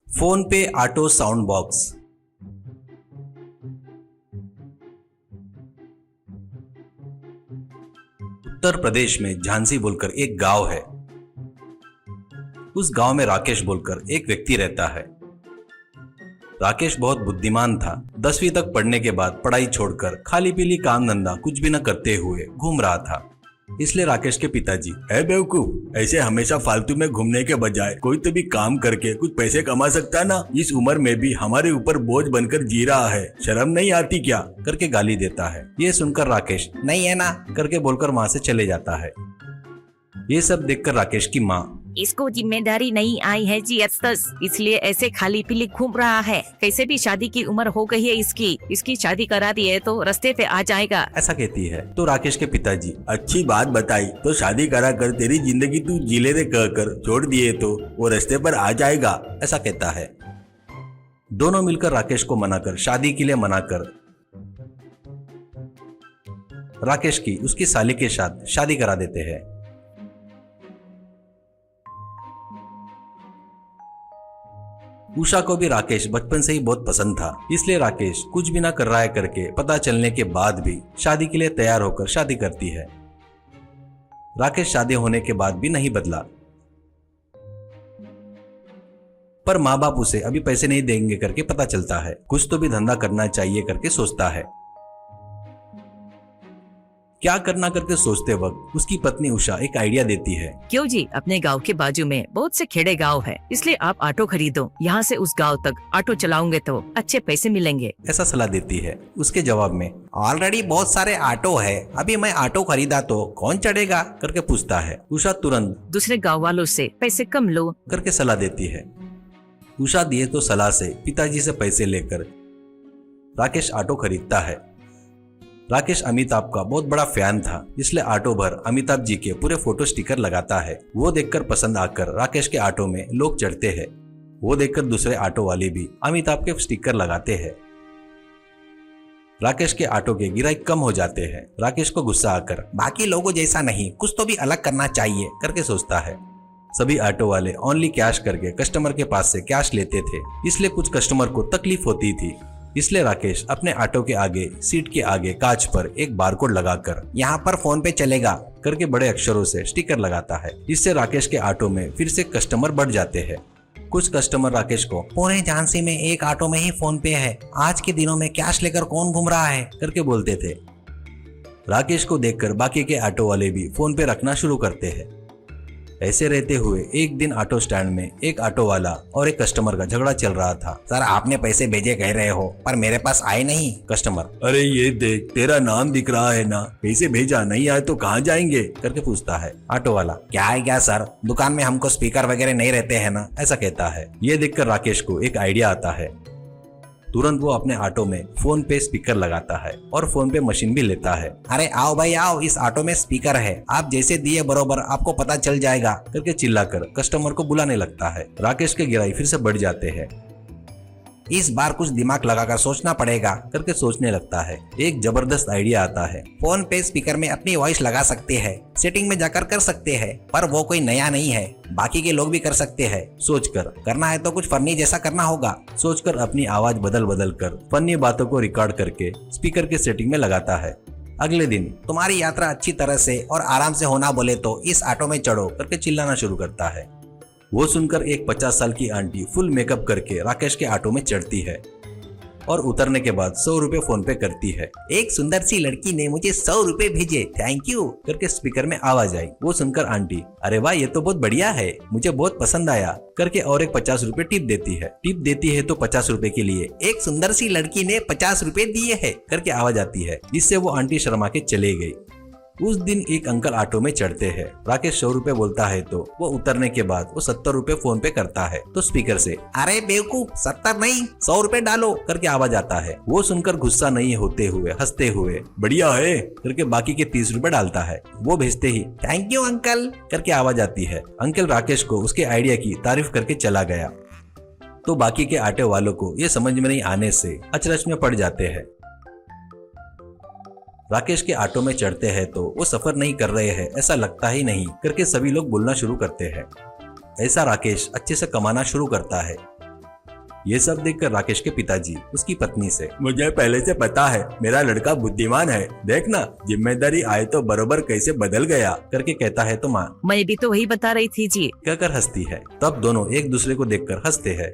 Phone पे auto sound box. Uttar Pradesh में झांसी बोलकर एक गांव है। उस गांव में राकेश बोलकर एक व्यक्ति रहता है। राकेश बहुत बुद्धिमान था। 10वीं तक पढ़ने के बाद पढ़ाई छोड़कर खाली पीली काम धंधा कुछ भी न करते हुए घूम रहा था। इसलिए राकेश के पिताजी, है बेवकूफ, ऐसे हमेशा फालतू में घूमने के बजाय कोई तो भी काम करके कुछ पैसे कमा सकता ना। इस उम्र में भी हमारे ऊपर बोझ बनकर जी रहा है, शर्म नहीं आती क्या, करके गाली देता है। ये सुनकर राकेश नहीं है ना करके बोलकर वहाँ से चले जाता है। ये सब देखकर राकेश की माँ, इसको जिम्मेदारी नहीं आई है जी अस्तस, इसलिए ऐसे खाली पीली घूम रहा है। कैसे भी शादी की उम्र हो गई है इसकी शादी करा दी है तो रास्ते पे आ जाएगा, ऐसा कहती है। तो राकेश के पिताजी, अच्छी बात बताई, तो शादी करा कर तेरी जिंदगी तू जी ले कहकर छोड़ दिए तो वो रास्ते पर आ जाएगा, ऐसा कहता है। दोनों मिलकर राकेश को मनाकर शादी के लिए मनाकर राकेश की उसकी साली के साथ शादी करा देते हैं। उषा को भी राकेश बचपन से ही बहुत पसंद था, इसलिए राकेश कुछ भी ना कर रहा है करके पता चलने के बाद भी शादी के लिए तैयार होकर शादी करती है। राकेश शादी होने के बाद भी नहीं बदला, पर माँ बाप उसे अभी पैसे नहीं देंगे करके पता चलता है। कुछ तो भी धंधा करना चाहिए करके सोचता है। क्या करना करके सोचते वक्त उसकी पत्नी उषा एक आइडिया देती है। क्यों जी, अपने गांव के बाजू में बहुत से खेड़े गांव है, इसलिए आप ऑटो खरीदो। यहाँ से उस गांव तक ऑटो चलाओगे तो अच्छे पैसे मिलेंगे, ऐसा सलाह देती है। उसके जवाब में, ऑलरेडी बहुत सारे ऑटो है, अभी मैं ऑटो खरीदा तो कौन चढ़ेगा करके पूछता है। उषा तुरंत दूसरे गाँव वालों से पैसे कम लो करके सलाह देती है। उषा दिए तो सलाह से पिताजी से पैसे लेकर राकेश ऑटो खरीदता है। राकेश अमिताभ का बहुत बड़ा फैन था, इसलिए ऑटो भर अमिताभ जी के पूरे फोटो स्टिकर लगाता है। वो देखकर पसंद आकर राकेश के ऑटो में लोग चढ़ते हैं। वो देखकर दूसरे ऑटो वाले भी अमिताभ के स्टिकर लगाते हैं। राकेश के ऑटो के गिराईक कम हो जाते हैं। राकेश को गुस्सा आकर बाकी लोगों जैसा नहीं, कुछ तो भी अलग करना चाहिए करके सोचता है। सभी ऑटो वाले ओनली कैश करके कस्टमर के पास से कैश लेते थे, इसलिए कुछ कस्टमर को तकलीफ होती थी। इसलिए राकेश अपने ऑटो के आगे सीट के आगे कांच पर एक बारकोड लगाकर यहाँ पर फोन पे चलेगा करके बड़े अक्षरों से स्टिकर लगाता है। इससे राकेश के ऑटो में फिर से कस्टमर बढ़ जाते हैं। कुछ कस्टमर राकेश को, पूरे झांसी में एक ऑटो में ही फोन पे है, आज के दिनों में कैश लेकर कौन घूम रहा है करके बोलते थे। राकेश को देखकर बाकी के ऑटो वाले भी फोन पे रखना शुरू करते हैं। ऐसे रहते हुए एक दिन ऑटो स्टैंड में एक ऑटो वाला और एक कस्टमर का झगड़ा चल रहा था। सर, आपने पैसे भेजे कह रहे हो पर मेरे पास आए नहीं। कस्टमर, अरे ये देख, तेरा नाम दिख रहा है ना, पैसे भेजा, नहीं आए तो कहाँ जाएंगे करके पूछता है। ऑटो वाला, क्या है क्या सर, दुकान में हमको स्पीकर वगैरह नहीं रहते हैं ना, ऐसा कहता है। ये देखकर राकेश को एक आइडिया आता है। तुरंत वो अपने ऑटो में फोन पे स्पीकर लगाता है और फोन पे मशीन भी लेता है। अरे आओ भाई आओ, इस ऑटो में स्पीकर है, आप जैसे दिए बरोबर आपको पता चल जाएगा करके चिल्लाकर कस्टमर को बुलाने लगता है। राकेश के गिराई फिर से बढ़ जाते हैं। इस बार कुछ दिमाग लगाकर सोचना पड़ेगा करके सोचने लगता है। एक जबरदस्त आइडिया आता है। फोन पे स्पीकर में अपनी वॉइस लगा सकते हैं, सेटिंग में जाकर कर सकते हैं, पर वो कोई नया नहीं है, बाकी के लोग भी कर सकते हैं। सोचकर करना है तो कुछ फनी जैसा करना होगा। सोचकर अपनी आवाज बदल बदल कर फनी बातों को रिकॉर्ड करके स्पीकर के सेटिंग में लगाता है। अगले दिन, तुम्हारी यात्रा अच्छी तरह से और आराम से होना बोले तो इस ऑटो में चढ़ो करके चिल्लाना शुरू करता है। वो सुनकर एक 50 साल की आंटी फुल मेकअप करके राकेश के ऑटो में चढ़ती है और उतरने के बाद 100 रुपए फोन पे करती है। एक सुंदर सी लड़की ने मुझे 100 रुपए भेजे, थैंक यू करके स्पीकर में आवाज आई। वो सुनकर आंटी, अरे वाह, ये तो बहुत बढ़िया है, मुझे बहुत पसंद आया करके और एक 50 रुपए टिप देती है। टिप देती है तो 50 रुपए के लिए एक सुंदर सी लड़की ने 50 रुपए दिए है करके आवाज आती है, जिससे वो आंटी शर्मा के चले गई। उस दिन एक अंकल ऑटो में चढ़ते हैं। राकेश 100 रुपए बोलता है तो वो उतरने के बाद वो 70 रुपए फोन पे करता है तो स्पीकर से, अरे बेवकूफ, 70 नहीं 100 रुपए डालो करके आवाज आता है। वो सुनकर गुस्सा नहीं होते हुए हंसते हुए, बढ़िया है करके बाकी के 30 रुपए डालता है। वो भेजते ही थैंक यू अंकल करके आवाज आती है। अंकल राकेश को उसके आइडिया की तारीफ करके चला गया। तो बाकी के ऑटो वालों को ये समझ में नहीं आने से अचरज में पड़ जाते हैं। राकेश के ऑटो में चढ़ते हैं तो वो सफर नहीं कर रहे हैं ऐसा लगता ही नहीं करके सभी लोग बोलना शुरू करते हैं। ऐसा राकेश अच्छे से कमाना शुरू करता है। ये सब देखकर राकेश के पिताजी उसकी पत्नी से, मुझे पहले से पता है मेरा लड़का बुद्धिमान है, देखना जिम्मेदारी आए तो बरोबर कैसे बदल गया करके कहता है तो माँ मैं भी तो वही बता रही थी जी। कहकर हंसती है। तब दोनों एक दूसरे को देखकर हंसते हैं।